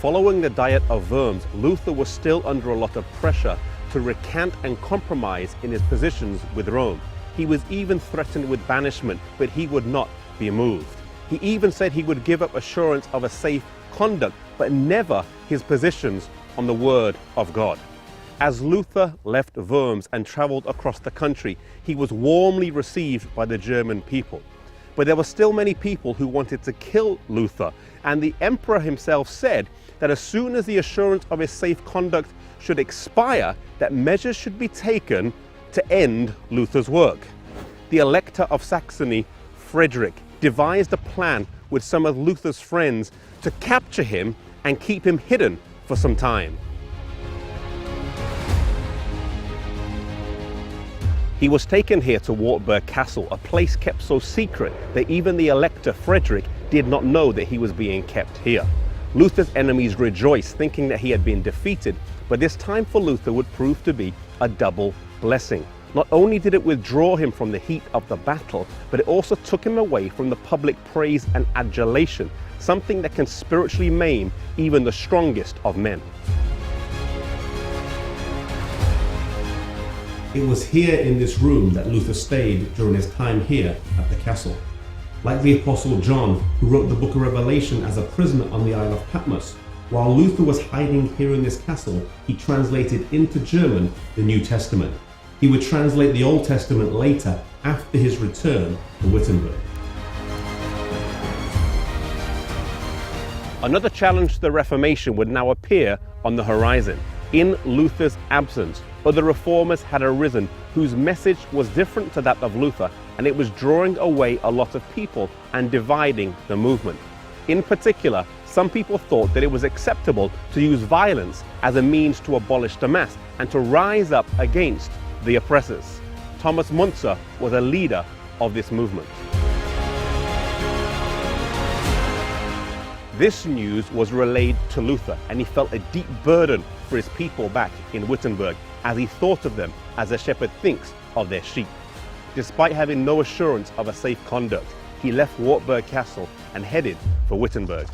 Following the Diet of Worms, Luther was still under a lot of pressure to recant and compromise in his positions with Rome. He was even threatened with banishment, but he would not be moved. He even said he would give up assurance of a safe conduct, but never his positions on the Word of God. As Luther left Worms and traveled across the country, he was warmly received by the German people. But there were still many people who wanted to kill Luther, and the emperor himself said that as soon as the assurance of his safe conduct should expire, that measures should be taken to end Luther's work. The Elector of Saxony, Frederick, devised a plan with some of Luther's friends to capture him and keep him hidden for some time. He was taken here to Wartburg Castle, a place kept so secret that even the Elector Frederick did not know that he was being kept here. Luther's enemies rejoiced, thinking that he had been defeated, but this time for Luther would prove to be a double blessing. Not only did it withdraw him from the heat of the battle, but it also took him away from the public praise and adulation, something that can spiritually maim even the strongest of men. It was here in this room that Luther stayed during his time here at the castle. Like the Apostle John, who wrote the book of Revelation as a prisoner on the Isle of Patmos, while Luther was hiding here in this castle, he translated into German the New Testament. He would translate the Old Testament later, after his return to Wittenberg. Another challenge to the Reformation would now appear on the horizon. In Luther's absence, other reformers had arisen whose message was different to that of Luther, and it was drawing away a lot of people and dividing the movement. In particular, some people thought that it was acceptable to use violence as a means to abolish the mass and to rise up against the oppressors. Thomas Müntzer was a leader of this movement. This news was relayed to Luther, and he felt a deep burden for his people back in Wittenberg, as he thought of them as a shepherd thinks of their sheep. Despite having no assurance of a safe conduct, he left Wartburg Castle and headed for Wittenberg.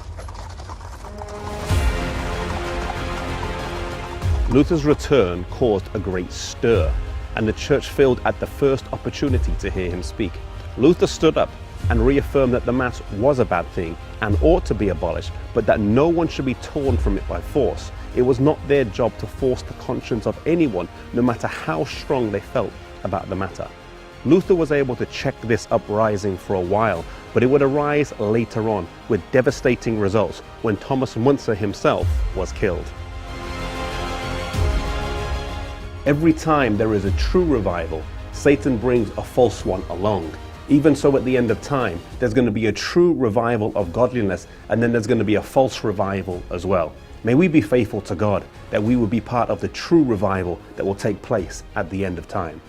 Luther's return caused a great stir, and the church filled at the first opportunity to hear him speak. Luther stood up and reaffirmed that the Mass was a bad thing and ought to be abolished, but that no one should be torn from it by force. It was not their job to force the conscience of anyone, no matter how strong they felt about the matter. Luther was able to check this uprising for a while, but it would arise later on with devastating results when Thomas Müntzer himself was killed. Every time there is a true revival, Satan brings a false one along. Even so, at the end of time, there's going to be a true revival of godliness, and then there's going to be a false revival as well. May we be faithful to God, that we will be part of the true revival that will take place at the end of time.